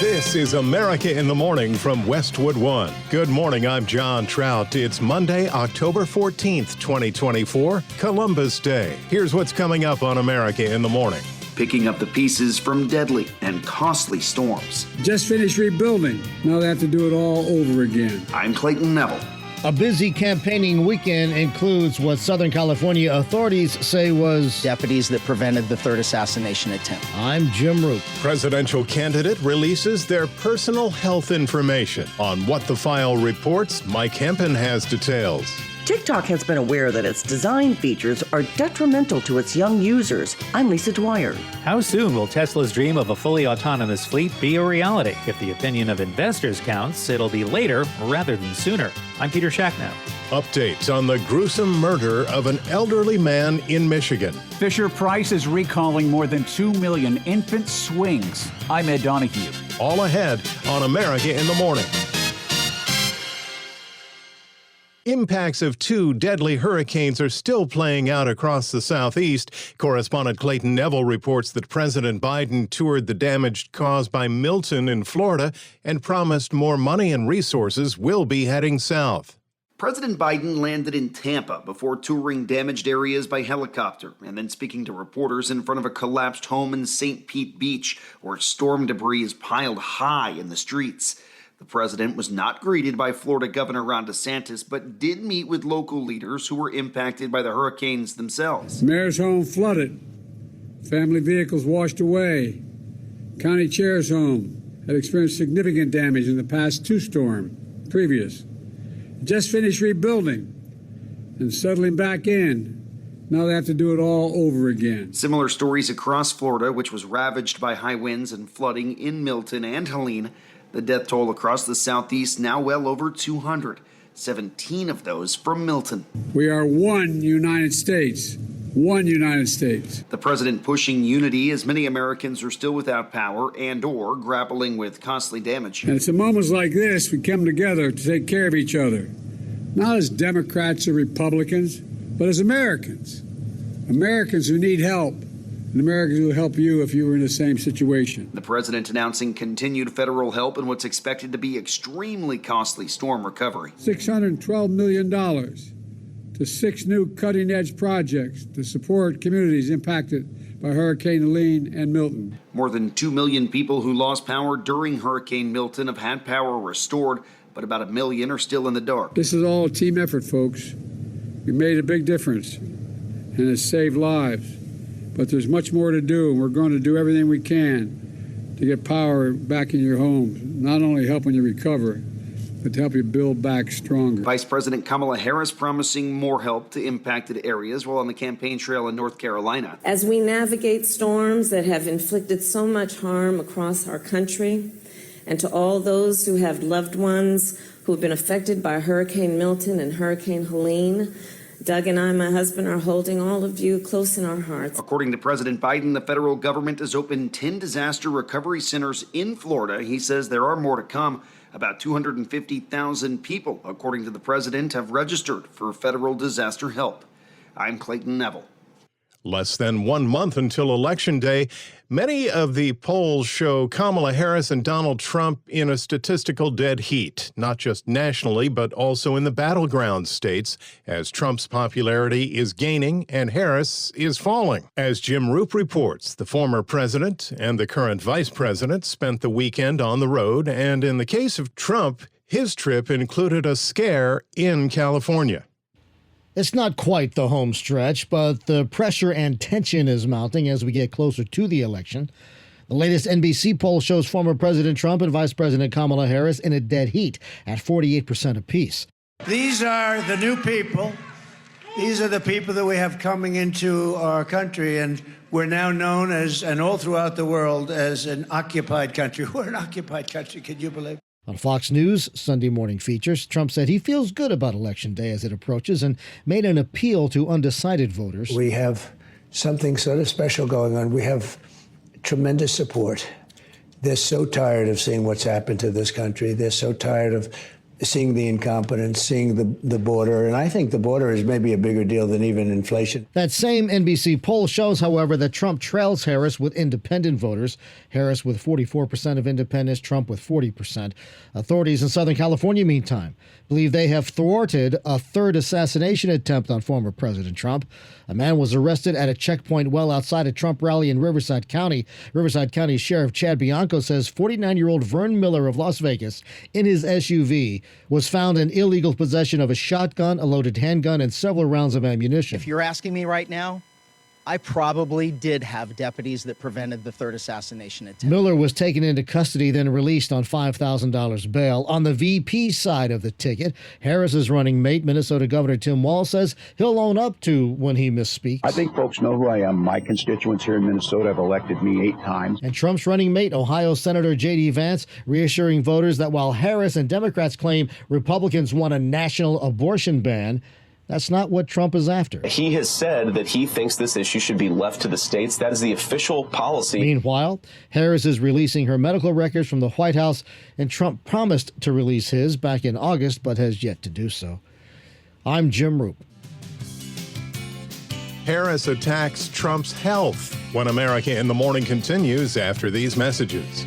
This is America in the Morning from Westwood One. Good morning, I'm John Trout. It's Monday, October 14th, 2024, Columbus Day. Here's what's coming up on America in the Morning. Picking up the pieces from deadly and costly storms. Just finished rebuilding. Now they have to do it all over again. I'm Clayton Neville. A busy campaigning weekend includes what Southern California authorities say was deputies that prevented the third assassination attempt. I'm Jim Roope. Presidential candidate releases their personal health information. On What the File reports, Mike Hempen has details. TikTok has been aware that its design features are detrimental to its young users. I'm Lisa Dwyer. How soon will Tesla's dream of a fully autonomous fleet be a reality? If the opinion of investors counts, it'll be later rather than sooner. I'm Peter Schacknow. Updates on the gruesome murder of an elderly man in Michigan. Fisher-Price is recalling more than 2 million infant swings. I'm Ed Donahue. All ahead on America in the Morning. Impacts of two deadly hurricanes are still playing out across the southeast. Correspondent Clayton Neville reports that President Biden toured the damage caused by Milton in Florida and promised more money and resources will be heading south. President Biden landed in Tampa before touring damaged areas by helicopter and then speaking to reporters in front of a collapsed home in St. Pete Beach, where storm debris is piled high in the streets. The president was not greeted by Florida Governor Ron DeSantis, but did meet with local leaders who were impacted by the hurricanes themselves. Mayor's home flooded. Family vehicles washed away. County chair's home had experienced significant damage in the past two storms previous. Just finished rebuilding and settling back in. Now they have to do it all over again. Similar stories across Florida, which was ravaged by high winds and flooding in Milton and Helene. The death toll across the southeast now well over 200, 17 of those from Milton. We are one United States. One United States. The president pushing unity as many Americans are still without power and or grappling with costly damage. And it's in moments like this we come together to take care of each other. Not as Democrats or Republicans, but as Americans. Americans who need help. And Americans will help you if you were in the same situation. The president announcing continued federal help in what's expected to be extremely costly storm recovery. $612 million to 6 new cutting-edge projects to support communities impacted by Hurricane Helene and Milton. More than 2 million people who lost power during Hurricane Milton have had power restored, but about 1 million are still in the dark. This is all a team effort, folks. We made a big difference, and it's saved lives. But there's much more to do, and we're going to do everything we can to get power back in your homes, not only helping you recover, but to help you build back stronger. Vice President Kamala Harris promising more help to impacted areas while on the campaign trail in North Carolina. As we navigate storms that have inflicted so much harm across our country, and to all those who have loved ones who have been affected by Hurricane Milton and Hurricane Helene, Doug and I, my husband, are holding all of you close in our hearts. According to President Biden, the federal government has opened 10 disaster recovery centers in Florida. He says there are more to come. About 250,000 people, according to the president, have registered for federal disaster help. I'm Clayton Neville. Less than 1 month until Election Day, many of the polls show Kamala Harris and Donald Trump in a statistical dead heat, not just nationally, but also in the battleground states, as Trump's popularity is gaining and Harris is falling. As Jim Roope reports, the former president and the current vice president spent the weekend on the road, and in the case of Trump, his trip included a scare in California. It's not quite the home stretch, but the pressure and tension is mounting as we get closer to the election. The latest NBC poll shows former President Trump and Vice President Kamala Harris in a dead heat at 48% apiece. These are the new people. These are the people that we have coming into our country, and we're now known as, and all throughout the world, as an occupied country. We're an occupied country, can you believe it? On Fox News' Sunday morning features, Trump said he feels good about Election Day as it approaches and made an appeal to undecided voters. We have something sort of special going on. We have tremendous support. They're so tired of seeing what's happened to this country. They're so tired of seeing the incompetence, seeing the border. And I think the border is maybe a bigger deal than even inflation. That same NBC poll shows, however, that Trump trails Harris with independent voters. Harris with 44% of independents, Trump with 40%. Authorities in Southern California, meantime, believe they have thwarted a third assassination attempt on former President Trump. A man was arrested at a checkpoint well outside a Trump rally in Riverside County. Riverside County Sheriff Chad Bianco says 49-year-old Vern Miller of Las Vegas, in his SUV, was found in illegal possession of a shotgun, a loaded handgun, and several rounds of ammunition. If you're asking me right now, I probably did have deputies that prevented the third assassination attempt. Miller was taken into custody, then released on $5,000 bail. On the VP side of the ticket, Harris's running mate, Minnesota Governor Tim Walz, says he'll own up to when he misspeaks. I think folks know who I am. My constituents here in Minnesota have elected me 8 times. And Trump's running mate, Ohio Senator J.D. Vance, reassuring voters that while Harris and Democrats claim Republicans want a national abortion ban, that's not what Trump is after. He has said that he thinks this issue should be left to the states. That is the official policy. Meanwhile, Harris is releasing her medical records from the White House, and Trump promised to release his back in August, but has yet to do so. I'm Jim Roope. Harris attacks Trump's health. When America in the Morning continues after these messages.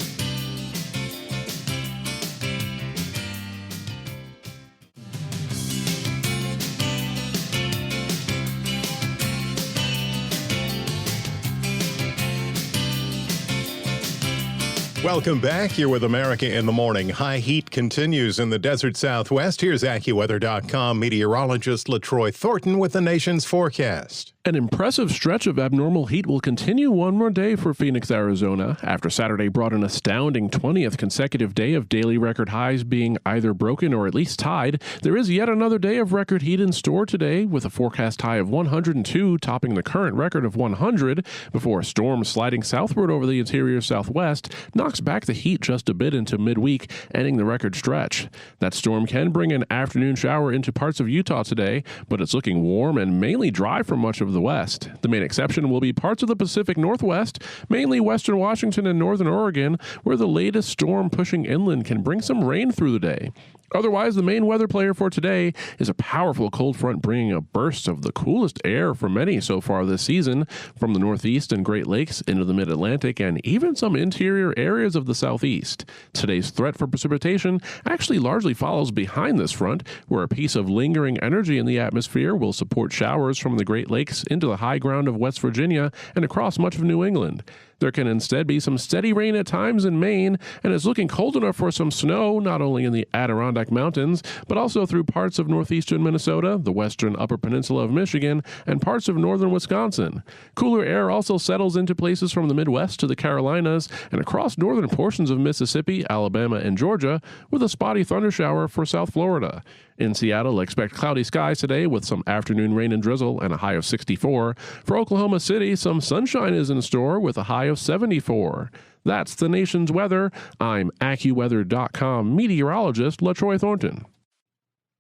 Welcome back. You're with America in the Morning. High heat continues in the desert Southwest. Here's AccuWeather.com meteorologist LaTroy Thornton with the nation's forecast. An impressive stretch of abnormal heat will continue one more day for Phoenix, Arizona, after Saturday brought an astounding 20th consecutive day of daily record highs being either broken or at least tied. There is yet another day of record heat in store today, with a forecast high of 102 topping the current record of 100, before a storm sliding southward over the interior Southwest knocks back the heat just a bit into midweek, ending the record stretch. That storm can bring an afternoon shower into parts of Utah today, but it's looking warm and mainly dry for much of the west. The main exception will be parts of the Pacific Northwest, mainly western Washington and northern Oregon, where the latest storm pushing inland can bring some rain through the day. Otherwise, the main weather player for today is a powerful cold front bringing a burst of the coolest air for many so far this season, from the Northeast and Great Lakes into the Mid-Atlantic and even some interior areas of the Southeast. Today's threat for precipitation actually largely follows behind this front, where a piece of lingering energy in the atmosphere will support showers from the Great Lakes into the high ground of West Virginia and across much of New England. There can instead be some steady rain at times in Maine, and it's looking cold enough for some snow, not only in the Adirondack Mountains, but also through parts of northeastern Minnesota, the western upper peninsula of Michigan, and parts of northern Wisconsin. Cooler air also settles into places from the Midwest to the Carolinas and across northern portions of Mississippi, Alabama, and Georgia, with a spotty thundershower for South Florida. In Seattle, expect cloudy skies today with some afternoon rain and drizzle and a high of 64. For Oklahoma City, some sunshine is in store with a high of 74. That's the nation's weather. I'm AccuWeather.com meteorologist LaTroy Thornton.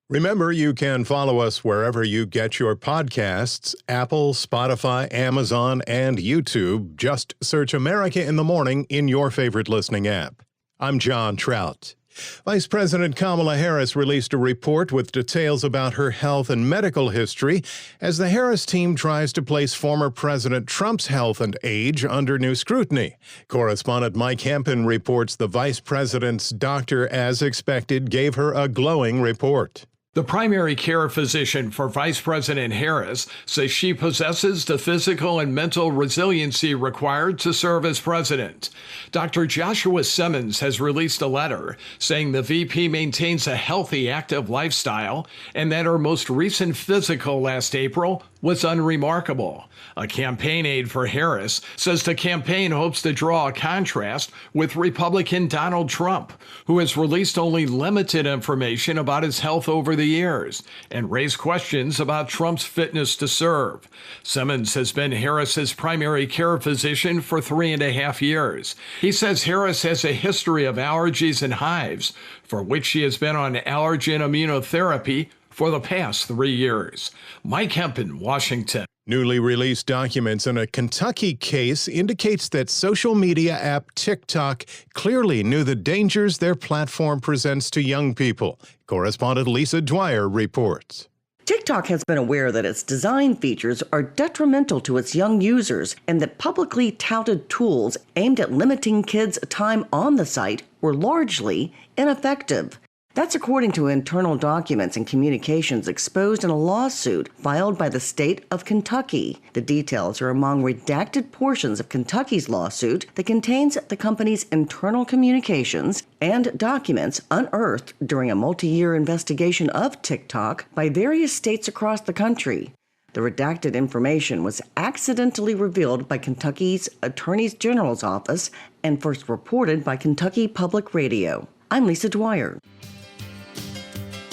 Remember, you can follow us wherever you get your podcasts, Apple, Spotify, Amazon, and YouTube. Just search America in the Morning in your favorite listening app. I'm John Trout. Vice President Kamala Harris released a report with details about her health and medical history as the Harris team tries to place former President Trump's health and age under new scrutiny. Correspondent Mike Hempen reports the vice president's doctor, as expected, gave her a glowing report. The primary care physician for Vice President Harris says she possesses the physical and mental resiliency required to serve as president. Dr. Joshua Simmons has released a letter saying the VP maintains a healthy, active lifestyle and that her most recent physical last April was unremarkable. A campaign aide for Harris says the campaign hopes to draw a contrast with Republican Donald Trump, who has released only limited information about his health over the years and raised questions about Trump's fitness to serve. Simmons has been Harris's primary care physician for 3.5 years. He says Harris has a history of allergies and hives, for which she has been on allergen immunotherapy for the past 3 years. Mike Hempen, Washington. Newly released documents in a Kentucky case indicates that social media app TikTok clearly knew the dangers their platform presents to young people. Correspondent Lisa Dwyer reports. TikTok has been aware that its design features are detrimental to its young users and that publicly touted tools aimed at limiting kids' time on the site were largely ineffective. That's according to internal documents and communications exposed in a lawsuit filed by the state of Kentucky. The details are among redacted portions of Kentucky's lawsuit that contains the company's internal communications and documents unearthed during a multi-year investigation of TikTok by various states across the country. The redacted information was accidentally revealed by Kentucky's Attorney General's office and first reported by Kentucky Public Radio. I'm Lisa Dwyer.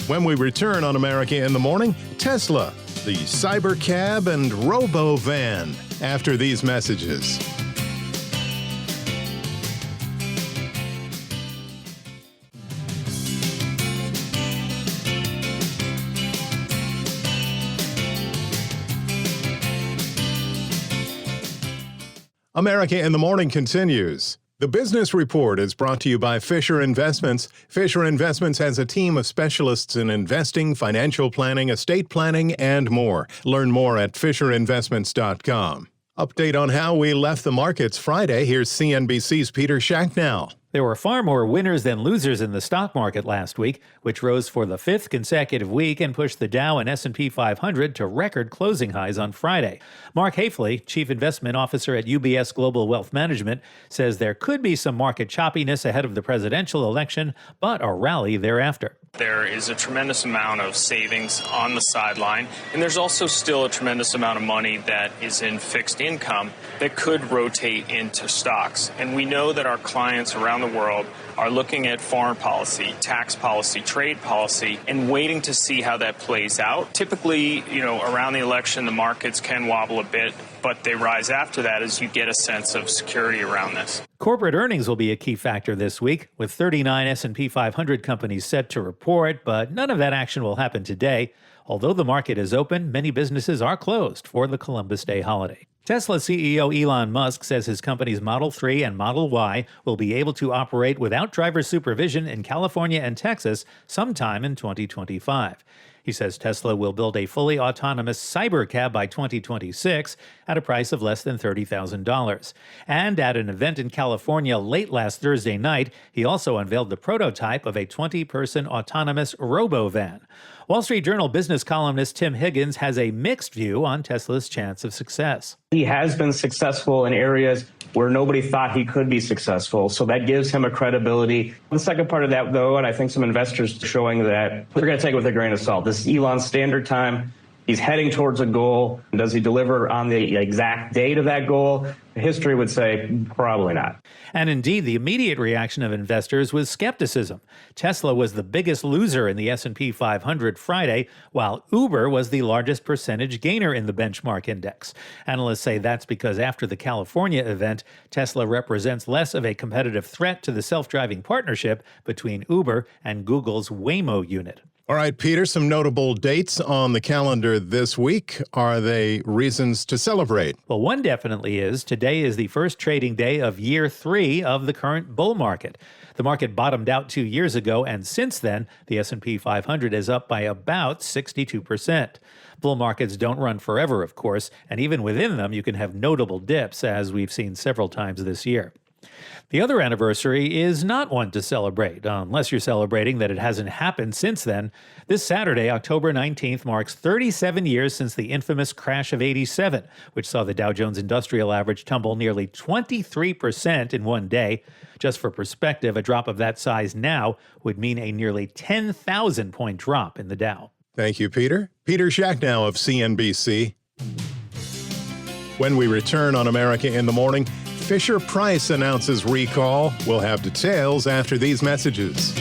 When we return on America in the Morning, Tesla, the cyber cab and robo van. After these messages. America in the Morning continues. The Business Report is brought to you by Fisher Investments. Fisher Investments has a team of specialists in investing, financial planning, estate planning, and more. Learn more at FisherInvestments.com. Update on how we left the markets Friday. Here's CNBC's Peter Schacknow. There were far more winners than losers in the stock market last week, which rose for the fifth consecutive week and pushed the Dow and S&P 500 to record closing highs on Friday. Mark Hafley, Chief Investment Officer at UBS Global Wealth Management, says there could be some market choppiness ahead of the presidential election, but a rally thereafter. There is a tremendous amount of savings on the sideline, and there's also still a tremendous amount of money that is in fixed income that could rotate into stocks. And we know that our clients around the world are looking at foreign policy, tax policy, trade policy, and waiting to see how that plays out. Typically, around the election, the markets can wobble a bit, but they rise after that as you get a sense of security around this. Corporate earnings will be a key factor this week, with 39 S&P 500 companies set to report, but none of that action will happen today. Although the market is open, many businesses are closed for the Columbus Day holiday. Tesla CEO Elon Musk says his company's Model 3 and Model Y will be able to operate without driver supervision in California and Texas sometime in 2025. He says Tesla will build a fully autonomous cyber cab by 2026 at a price of less than $30,000. And at an event in California late last Thursday night, he also unveiled the prototype of a 20-person autonomous robo-van. Wall Street Journal business columnist Tim Higgins has a mixed view on Tesla's chance of success. He has been successful in areas where nobody thought he could be successful, so that gives him a credibility. The second part of that, though, and I think some investors are showing that they're going to take it with a grain of salt. This is Elon's standard time. He's heading towards a goal. Does he deliver on the exact date of that goal? History would say probably not. And indeed, the immediate reaction of investors was skepticism. Tesla was the biggest loser in the S&P 500 Friday, while Uber was the largest percentage gainer in the benchmark index. Analysts say that's because after the California event, Tesla represents less of a competitive threat to the self-driving partnership between Uber and Google's Waymo unit. All right, Peter, some notable dates on the calendar this week. Are they reasons to celebrate? Well, one definitely is. Today is the first trading day of year 3 of the current bull market. The market bottomed out 2 years ago, and since then, the S&P 500 is up by about 62%. Bull markets don't run forever, of course, and even within them, you can have notable dips, as we've seen several times this year. The other anniversary is not one to celebrate, unless you're celebrating that it hasn't happened since then. This Saturday, October 19th, marks 37 years since the infamous crash of '87, which saw the Dow Jones Industrial Average tumble nearly 23% in one day. Just for perspective, a drop of that size now would mean a nearly 10,000-point drop in the Dow. Thank you, Peter. Peter Schacknow of CNBC. When we return on America in the Morning, Fisher-Price announces recall. We'll have details after these messages.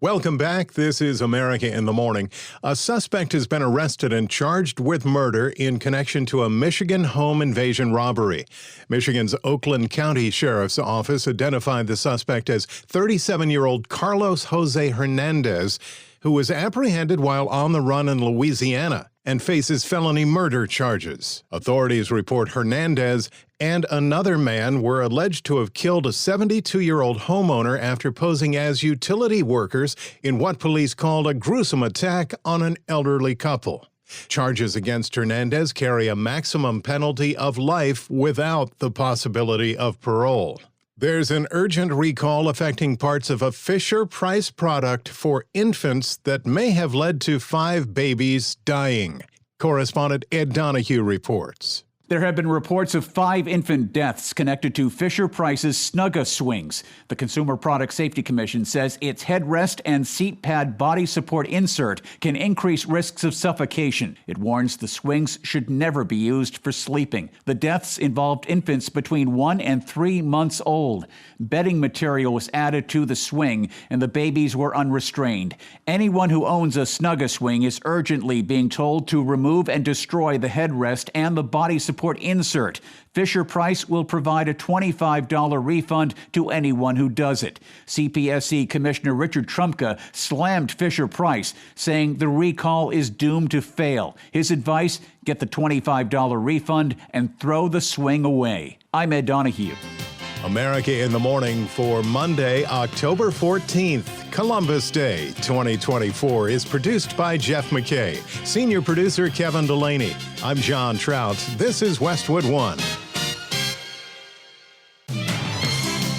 Welcome back. This is America in the Morning. A suspect has been arrested and charged with murder in connection to a Michigan home invasion robbery. Michigan's Oakland County Sheriff's Office identified the suspect as 37-year-old Carlos Jose Hernandez, who was apprehended while on the run in Louisiana and faces felony murder charges. Authorities report Hernandez and another man were alleged to have killed a 72-year-old homeowner after posing as utility workers in what police called a gruesome attack on an elderly couple. Charges against Hernandez carry a maximum penalty of life without the possibility of parole. There's an urgent recall affecting parts of a Fisher-Price product for infants that may have led to 5 babies dying. Correspondent Ed Donahue reports. There have been reports of 5 infant deaths connected to Fisher-Price's Snugga swings. The Consumer Product Safety Commission says its headrest and seat pad body support insert can increase risks of suffocation. It warns the swings should never be used for sleeping. The deaths involved infants between 1 and 3 months old. Bedding material was added to the swing, and the babies were unrestrained. Anyone who owns a Snugga swing is urgently being told to remove and destroy the headrest and the body support insert. Fisher-Price will provide a $25 refund to anyone who does it. CPSC Commissioner Richard Trumka slammed Fisher-Price, saying the recall is doomed to fail. His advice, get the $25 refund and throw the swing away. I'm Ed Donahue. America in the Morning for Monday, October 14th, Columbus Day 2024 is produced by Jeff McKay, senior producer Kevin Delaney. I'm John Trout. This is Westwood One.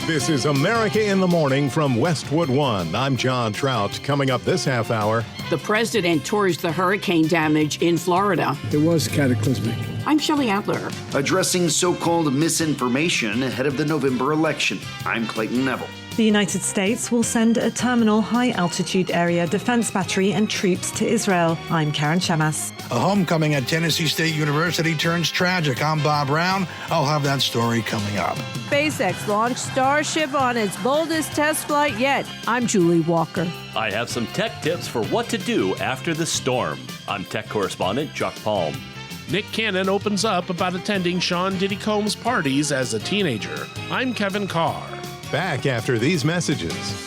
This is America in the Morning from Westwood One. I'm John Trout. Coming up this half hour. The president tours the hurricane damage in Florida. It was cataclysmic. I'm Shelley Adler. Addressing so-called misinformation ahead of the November election. I'm Clayton Neville. The United States will send a terminal high-altitude area defense battery and troops to Israel. I'm Karen Shamas. A homecoming at Tennessee State University turns tragic. I'm Bob Brown. I'll have that story coming up. SpaceX launched Starship on its boldest test flight yet. I'm Julie Walker. I have some tech tips for what to do after the storm. I'm tech correspondent Chuck Palm. Nick Cannon opens up about attending Sean Diddy Combs' parties as a teenager. I'm Kevin Carr. Back after these messages.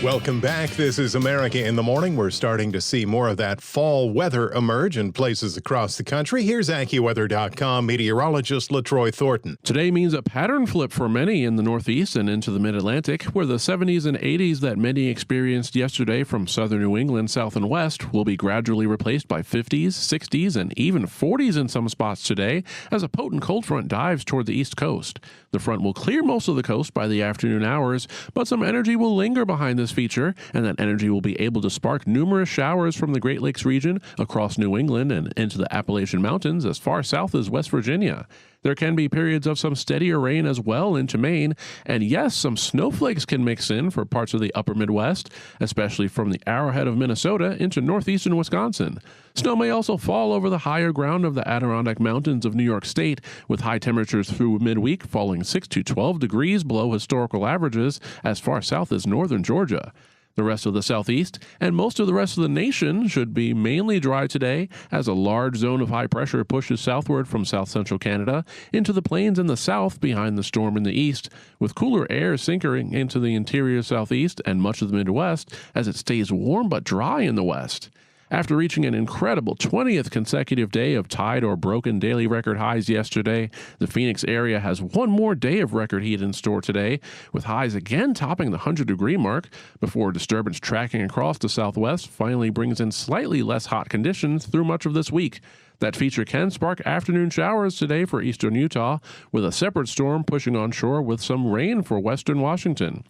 Welcome back. This is America in the Morning. We're starting to see more of that fall weather emerge in places across the country. Here's AccuWeather.com meteorologist LaTroy Thornton. Today means a pattern flip for many in the Northeast and into the Mid-Atlantic, where the 70s and 80s that many experienced yesterday from southern New England, south and west will be gradually replaced by 50s, 60s, and even 40s in some spots today as a potent cold front dives toward the East Coast. The front will clear most of the coast by the afternoon hours, but some energy will linger behind this feature, and that energy will be able to spark numerous showers from the Great Lakes region across New England and into the Appalachian Mountains as far south as West Virginia. There can be periods of some steadier rain as well into Maine, and yes, some snowflakes can mix in for parts of the upper Midwest, especially from the Arrowhead of Minnesota into northeastern Wisconsin. Snow may also fall over the higher ground of the Adirondack Mountains of New York State, with high temperatures through midweek falling 6 to 12 degrees below historical averages as far south as northern Georgia. The rest of the southeast and most of the rest of the nation should be mainly dry today as a large zone of high pressure pushes southward from south-central Canada into the plains in the south behind the storm in the east, with cooler air sinkering into the interior southeast and much of the Midwest as it stays warm but dry in the west. After reaching an incredible 20th consecutive day of tied or broken daily record highs yesterday, the Phoenix area has one more day of record heat in store today, with highs again topping the 100-degree mark before disturbance tracking across the southwest finally brings in slightly less hot conditions through much of this week. That feature can spark afternoon showers today for eastern Utah, with a separate storm pushing onshore with some rain for western Washington.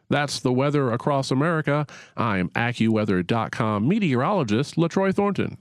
That's the weather across America. I'm AccuWeather.com meteorologist LaTroy Thornton.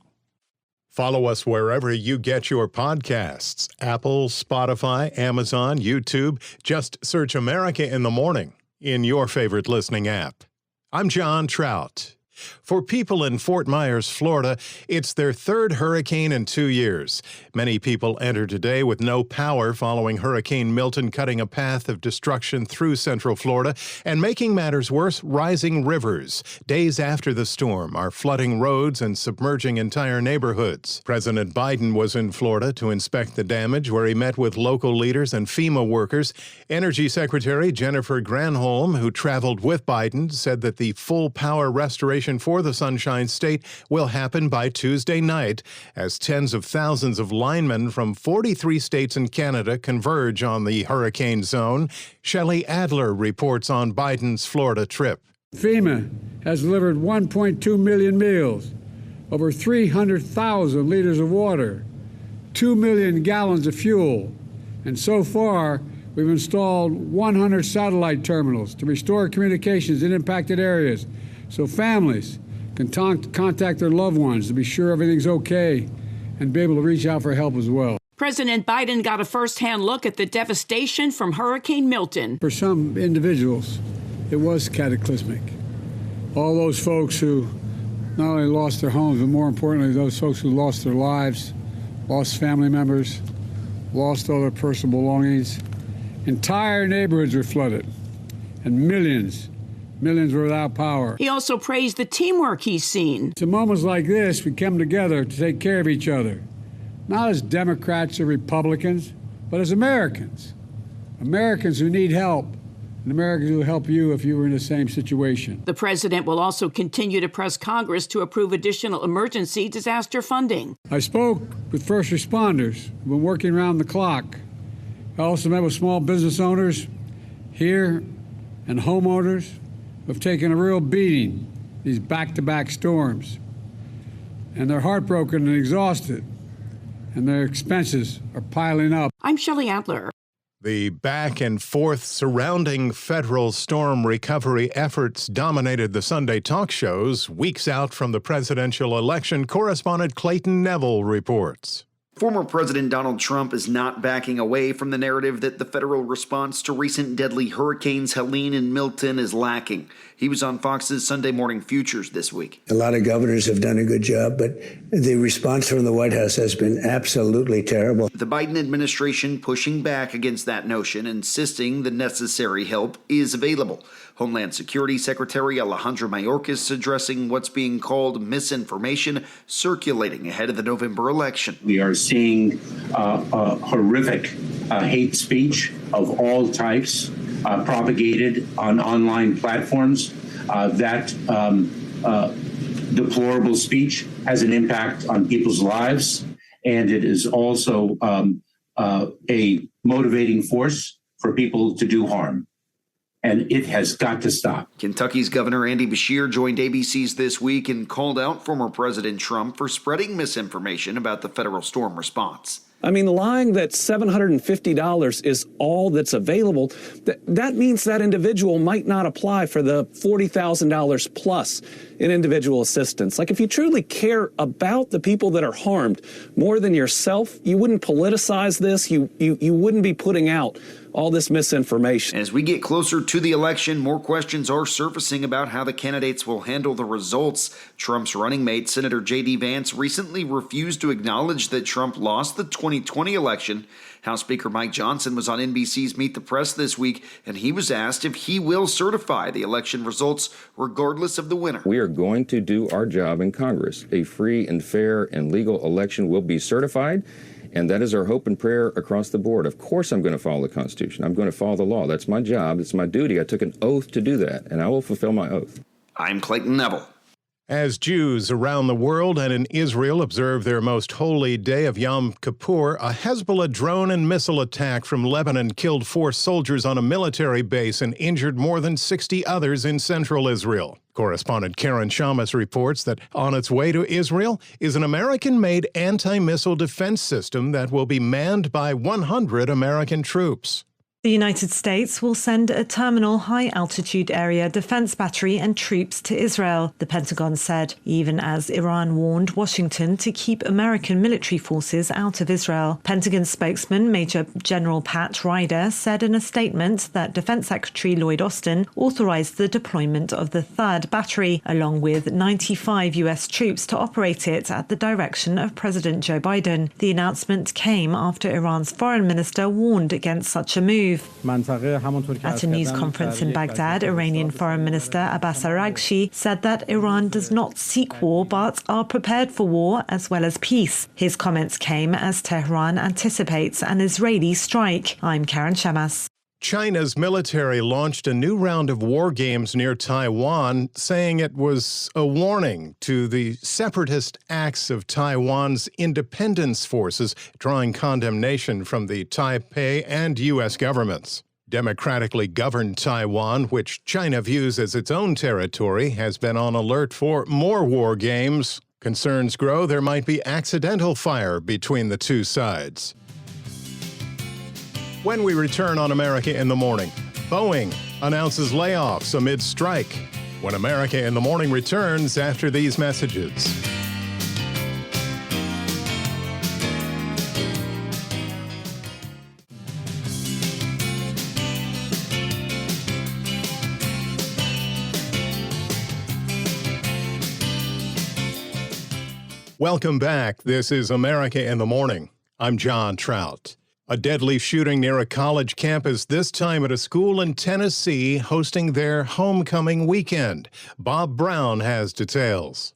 Follow us wherever you get your podcasts. Apple, Spotify, Amazon, YouTube. Just search America in the Morning in your favorite listening app. I'm John Trout. For people in Fort Myers, Florida, it's their third hurricane in 2 years. Many people entered today with no power following Hurricane Milton cutting a path of destruction through central Florida and making matters worse, rising rivers. Days after the storm are flooding roads and submerging entire neighborhoods. President Biden was in Florida to inspect the damage, where he met with local leaders and FEMA workers. Energy Secretary Jennifer Granholm, who traveled with Biden, said that the full power restoration for the Sunshine State will happen by Tuesday night as tens of thousands of linemen from 43 states and Canada converge on the hurricane zone. Shelley Adler reports on Biden's Florida trip. FEMA has delivered 1.2 million meals, over 300,000 liters of water, 2 million gallons of fuel, and so far we've installed 100 satellite terminals to restore communications in impacted areas, so families can contact their loved ones to be sure everything's okay and be able to reach out for help as well. President Biden got a first-hand look at the devastation from Hurricane Milton. For some individuals, it was cataclysmic. All those folks who not only lost their homes, but more importantly, those folks who lost their lives, lost family members, lost all their personal belongings. Entire neighborhoods were flooded, and millions were without power. He also praised the teamwork he's seen. It's in moments like this we come together to take care of each other, not as Democrats or Republicans, but as Americans. Americans who need help, and Americans who will help you if you were in the same situation. The president will also continue to press Congress to approve additional emergency disaster funding. I spoke with first responders who've been working around the clock. I also met with small business owners here and homeowners who have taken a real beating these back-to-back storms. And they're heartbroken and exhausted, and their expenses are piling up. I'm Shelley Adler. The back and forth surrounding federal storm recovery efforts dominated the Sunday talk shows. Weeks out from the presidential election, Correspondent Clayton Neville reports. Former President Donald Trump is not backing away from the narrative that the federal response to recent deadly hurricanes Helene and Milton is lacking. He was on Fox's Sunday Morning Futures this week. A lot of governors have done a good job, but the response from the White House has been absolutely terrible. The Biden administration pushing back against that notion, insisting the necessary help is available. Homeland Security Secretary Alejandro Mayorkas addressing what's being called misinformation circulating ahead of the November election. We are seeing horrific hate speech of all types propagated on online platforms. That deplorable speech has an impact on people's lives, and it is also a motivating force for people to do harm. And it has got to stop. Kentucky's Governor Andy Beshear joined ABC's This Week and called out former President Trump for spreading misinformation about the federal storm response. I mean, lying that $750 is all that's available, that means that individual might not apply for the $40,000 plus in individual assistance. Like, if you truly care about the people that are harmed more than yourself, you wouldn't politicize this. You wouldn't be putting out all this misinformation. As we get closer to the election, more questions are surfacing about how the candidates will handle the results. Trump's running mate, Senator J.D. Vance, recently refused to acknowledge that Trump lost the 2020 election. House Speaker Mike Johnson was on NBC's Meet the Press this week, and he was asked if he will certify the election results regardless of the winner. We are going to do our job in Congress. A free and fair and legal election will be certified. And that is our hope and prayer across the board. Of course I'm going to follow the Constitution. I'm going to follow the law. That's my job. It's my duty. I took an oath to do that, and I will fulfill my oath. I'm Clayton Neville. As Jews around the world and in Israel observe their most holy day of Yom Kippur, a Hezbollah drone and missile attack from Lebanon killed 4 soldiers on a military base and injured more than 60 others in central Israel. Correspondent Karen Shamas reports that on its way to Israel is an American-made anti-missile defense system that will be manned by 100 American troops. The United States will send a terminal high-altitude area defense battery and troops to Israel, the Pentagon said, even as Iran warned Washington to keep American military forces out of Israel. Pentagon spokesman Major General Pat Ryder said in a statement that Defense Secretary Lloyd Austin authorized the deployment of the third battery, along with 95 U.S. troops to operate it at the direction of President Joe Biden. The announcement came after Iran's foreign minister warned against such a move. At a news conference in Baghdad, Iranian Foreign Minister Abbas Araghchi said that Iran does not seek war but are prepared for war as well as peace. His comments came as Tehran anticipates an Israeli strike. I'm Karen Shamas. China's military launched a new round of war games near Taiwan, saying it was a warning to the separatist acts of Taiwan's independence forces, drawing condemnation from the Taipei and U.S. governments. Democratically governed Taiwan, which China views as its own territory, has been on alert for more war games. Concerns grow there might be accidental fire between the two sides. When we return on America in the Morning, Boeing announces layoffs amid strike. When America in the Morning returns after these messages. Welcome back. This is America in the Morning. I'm John Trout. A deadly shooting near a college campus, this time at a school in Tennessee hosting their homecoming weekend. Bob Brown has details.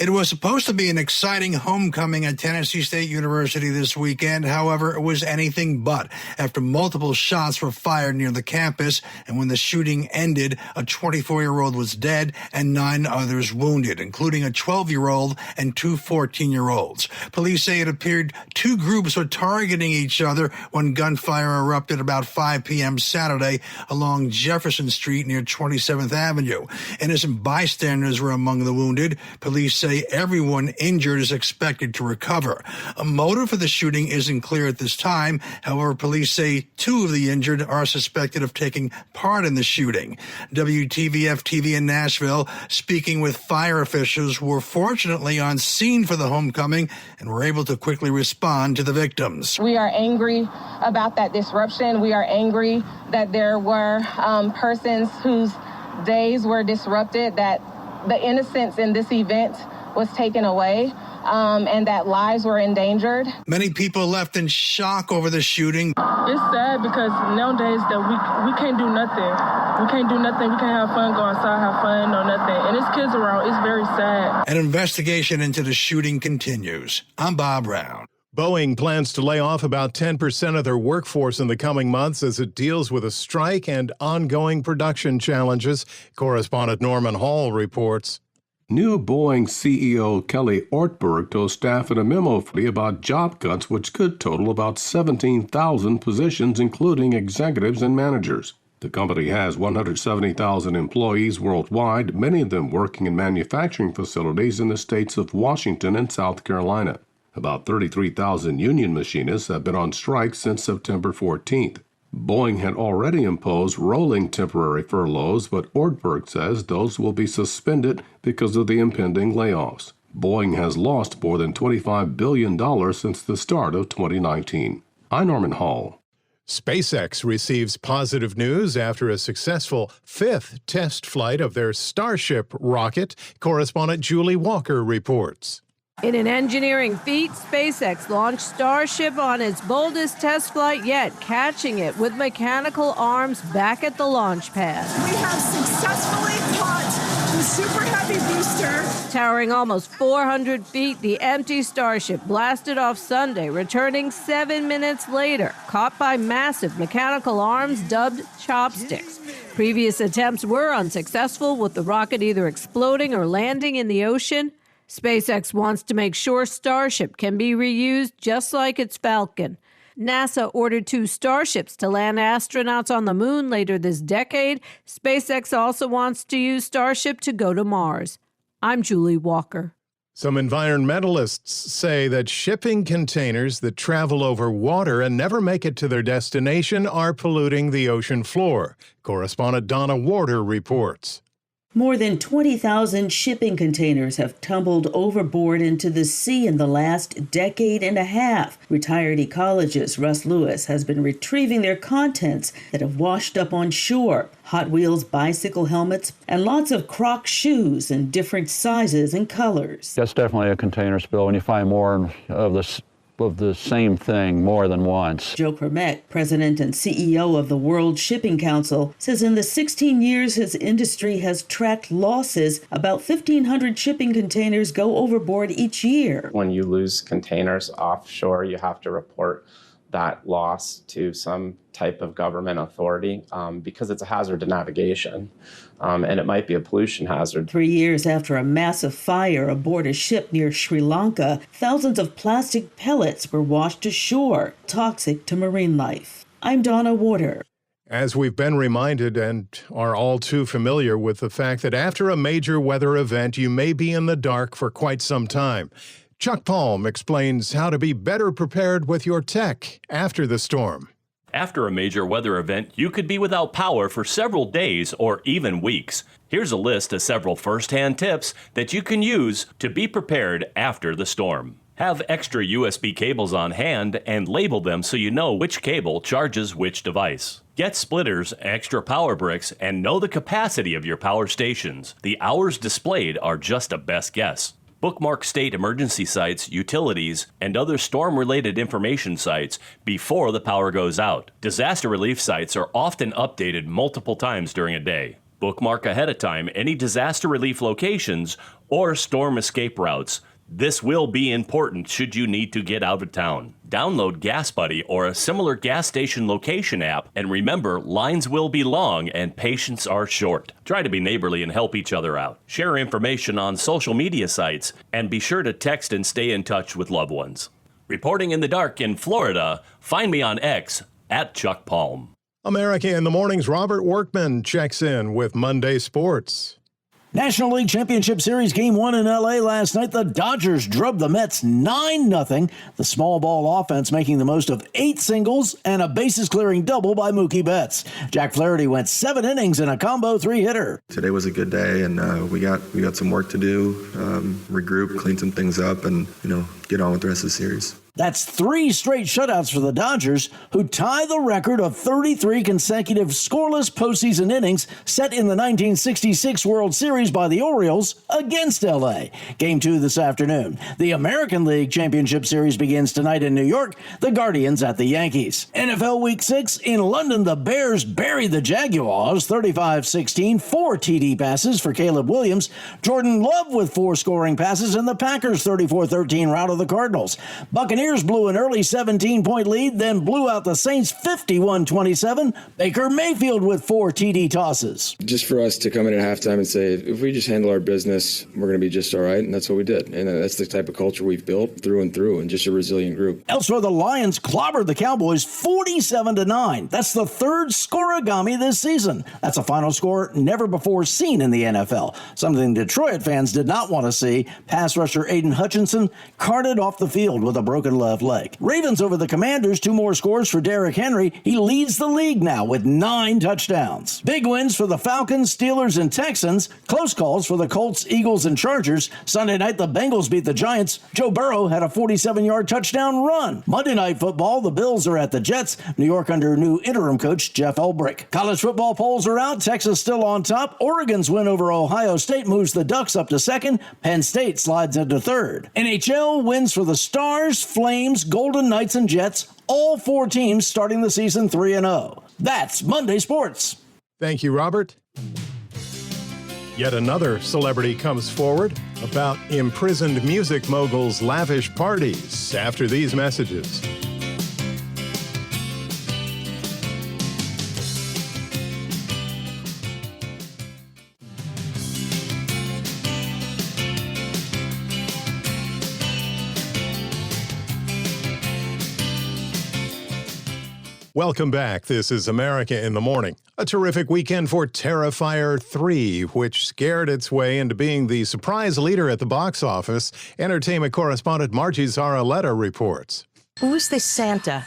It was supposed to be an exciting homecoming at Tennessee State University this weekend. However, it was anything but after multiple shots were fired near the campus. And when the shooting ended, a 24-year-old was dead and 9 others wounded, including a 12-year-old and 2 14-year-olds. Police say it appeared 2 groups were targeting each other when gunfire erupted about 5 p.m. Saturday along Jefferson Street near 27th Avenue. Innocent bystanders were among the wounded. Police say everyone injured is expected to recover. A motive for the shooting isn't clear at this time. However, police say 2 of the injured are suspected of taking part in the shooting. WTVF-TV in Nashville, speaking with fire officials who were fortunately on scene for the homecoming and were able to quickly respond to the victims. We are angry about that disruption. We are angry that there were persons whose days were disrupted, that the innocence in this event was taken away, and that lives were endangered. Many people left in shock over the shooting. It's sad because nowadays that we can't do nothing. We can't do nothing. We can't have fun, go outside, have fun, or nothing. And it's kids around. It's very sad. An investigation into the shooting continues. I'm Bob Brown. Boeing plans to lay off about 10% of their workforce in the coming months as it deals with a strike and ongoing production challenges. Correspondent Norman Hall reports. New Boeing CEO Kelly Ortberg told staff in a memo about job cuts which could total about 17,000 positions, including executives and managers. The company has 170,000 employees worldwide, many of them working in manufacturing facilities in the states of Washington and South Carolina. About 33,000 union machinists have been on strike since September 14th. Boeing had already imposed rolling temporary furloughs, but Ortberg says those will be suspended because of the impending layoffs. Boeing has lost more than $25 billion since the start of 2019. I'm Norman Hall. SpaceX receives positive news after a successful 5th test flight of their Starship rocket. Correspondent Julie Walker reports. In an engineering feat, SpaceX launched Starship on its boldest test flight yet, catching it with mechanical arms back at the launch pad. We have successfully caught the Super Heavy booster. Towering almost 400 feet, the empty Starship blasted off Sunday, returning 7 minutes later, caught by massive mechanical arms dubbed chopsticks. Previous attempts were unsuccessful, with the rocket either exploding or landing in the ocean. SpaceX wants to make sure Starship can be reused just like its Falcon. NASA ordered 2 Starships to land astronauts on the moon later this decade. SpaceX also wants to use Starship to go to Mars. I'm Julie Walker. Some environmentalists say that shipping containers that travel over water and never make it to their destination are polluting the ocean floor. Correspondent Donna Warder reports. More than 20,000 shipping containers have tumbled overboard into the sea in the last decade and a half. Retired ecologist Russ Lewis has been retrieving their contents that have washed up on shore. Hot Wheels bicycle helmets and lots of Crocs shoes in different sizes and colors. That's definitely a container spill when you find more of the same thing more than once. Joe Kermek, president and CEO of the World Shipping Council, says in the 16 years his industry has tracked losses, about 1,500 shipping containers go overboard each year. When you lose containers offshore, you have to report that loss to some type of government authority because it's a hazard to navigation. And it might be a pollution hazard. 3 years after a massive fire aboard a ship near Sri Lanka, thousands of plastic pellets were washed ashore, toxic to marine life. I'm Donna Warder. As we've been reminded and are all too familiar with the fact that after a major weather event, you may be in the dark for quite some time. Chuck Palm explains how to be better prepared with your tech after the storm. After a major weather event, you could be without power for several days or even weeks. Here's a list of several first-hand tips that you can use to be prepared after the storm. Have extra USB cables on hand and label them so you know which cable charges which device. Get splitters, extra power bricks, and know the capacity of your power stations. The hours displayed are just a best guess. Bookmark state emergency sites, utilities, and other storm-related information sites before the power goes out. Disaster relief sites are often updated multiple times during a day. Bookmark ahead of time any disaster relief locations or storm escape routes. This will be important should you need to get out of town. Download Gas Buddy or a similar gas station location app, and remember, lines will be long and patience are short. Try to be neighborly and help each other out. Share information on social media sites, and be sure to text and stay in touch with loved ones. Reporting in the dark in Florida, find me on X at Chuck Palm. America in the Morning's Robert Workman checks in with Monday Sports. National League Championship Series Game 1 in L.A. last night. The Dodgers drubbed the Mets 9-0. The small ball offense making the most of 8 singles and a bases-clearing double by Mookie Betts. Jack Flaherty went 7 innings in a combo 3-hitter. Today was a good day, and we got some work to do, regroup, clean some things up, and get on with the rest of the series. That's 3 straight shutouts for the Dodgers, who tie the record of 33 consecutive scoreless postseason innings set in the 1966 World Series by the Orioles against L.A. Game 2 this afternoon. The American League Championship Series begins tonight in New York, the Guardians at the Yankees. NFL Week 6 in London, the Bears buried the Jaguars 35-16, 4 TD passes for Caleb Williams. Jordan Love with 4 scoring passes, and the Packers 34-13 routed the Cardinals. Buccaneers blew an early 17-point lead, then blew out the Saints 51-27. Baker Mayfield with 4 TD tosses. Just for us to come in at halftime and say, if we just handle our business, we're going to be just all right, and that's what we did. And that's the type of culture we've built through and through, and just a resilient group. Elsewhere, the Lions clobbered the Cowboys 47-9. That's the 3rd scorigami this season. That's a final score never before seen in the NFL. Something Detroit fans did not want to see. Pass rusher Aiden Hutchinson carted off the field with a broken left leg. Ravens over the Commanders, 2 more scores for Derrick Henry. He leads the league now with 9 touchdowns. Big wins for the Falcons, Steelers, and Texans. Close calls for the Colts, Eagles, and Chargers. Sunday night, the Bengals beat the Giants. Joe Burrow had a 47-yard touchdown run. Monday Night Football, the Bills are at the Jets. New York under new interim coach Jeff Ulbrich. College football polls are out. Texas still on top. Oregon's win over Ohio State moves the Ducks up to 2nd. Penn State slides into 3rd. NHL wins for the Stars, Flames, Golden Knights, and Jets. All 4 teams starting the season 3-0. That's Monday Sports. Thank you, Robert. Yet another celebrity comes forward about imprisoned music moguls' lavish parties after these messages. Welcome back. This is America in the Morning. A terrific weekend for Terrifier 3, which scared its way into being the surprise leader at the box office. Entertainment correspondent Margie Zaraletta reports. Who is this Santa?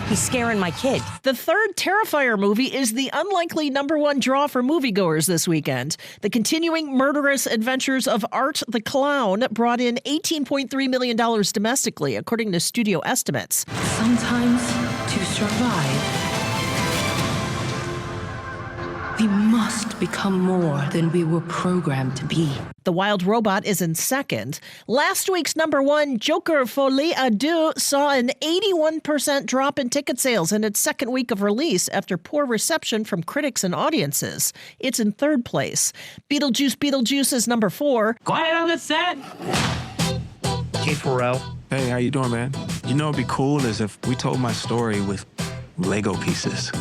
He's scaring my kid. The third Terrifier movie is the unlikely #1 draw for moviegoers this weekend. The continuing murderous adventures of Art the Clown brought in $18.3 million domestically, according to studio estimates. Sometimes to survive, we must become more than we were programmed to be. The Wild Robot is in second. Last week's #1, Joker Folie à Deux, saw an 81% drop in ticket sales in its second week of release after poor reception from critics and audiences. It's in third place. Beetlejuice is #4. Quiet on the set! Hey, Pharrell. Hey, how you doing, man? You know what'd be cool is if we told my story with Lego pieces.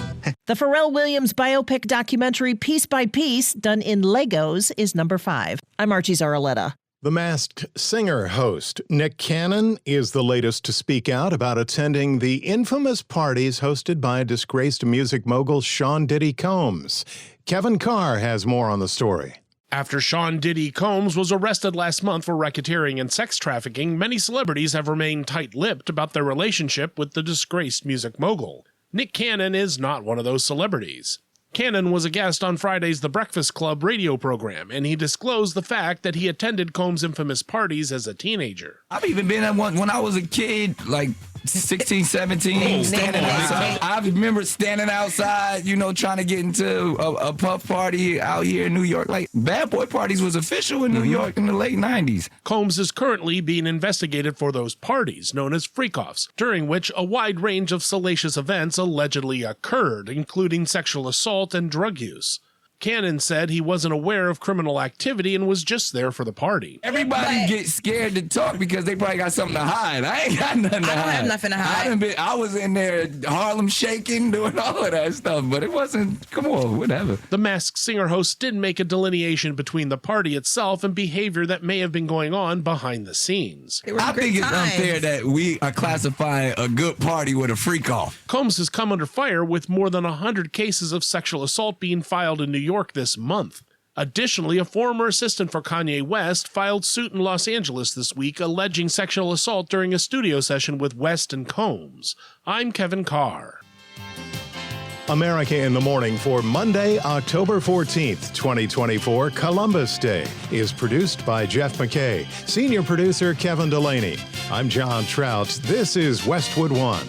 The Pharrell Williams biopic documentary Piece by Piece, done in Legos, is #5. I'm Archie Zaraletta. The Masked Singer host, Nick Cannon, is the latest to speak out about attending the infamous parties hosted by disgraced music mogul Sean Diddy Combs. Kevin Carr has more on the story. After Sean Diddy Combs was arrested last month for rcketteering and sex trafficking, many celebrities have remained tight-lipped about their relationship with the disgraced music mogul. Nick Cannon is not one of those celebrities. Cannon was a guest on Friday's The Breakfast Club radio program, and he disclosed the fact that he attended Combs' infamous parties as a teenager. I've even been at one when I was a kid, like 16, 17, standing outside. I remember standing outside, trying to get into a puff party out here in New York. Like, bad boy parties was official in New York in the late 90s. Combs is currently being investigated for those parties, known as freak-offs, during which a wide range of salacious events allegedly occurred, including sexual assault and drug use. Cannon said he wasn't aware of criminal activity and was just there for the party. Everybody gets scared to talk because they probably got something to hide. I ain't got nothing to hide. I don't have nothing to hide. I was in there Harlem shaking, doing all of that stuff, but it wasn't, come on, whatever. The Masked Singer host did make a delineation between the party itself and behavior that may have been going on behind the scenes. I think it's unfair that we are classifying a good party with a freak-off. Combs has come under fire with more than 100 cases of sexual assault being filed in New York this month. Additionally, a former assistant for Kanye West filed suit in Los Angeles this week alleging sexual assault during a studio session with West and Combs. I'm Kevin Carr. America in the Morning for Monday, October 14th, 2024, Columbus Day, is produced by Jeff McKay, senior producer Kevin Delaney. I'm John Trout. This is Westwood One.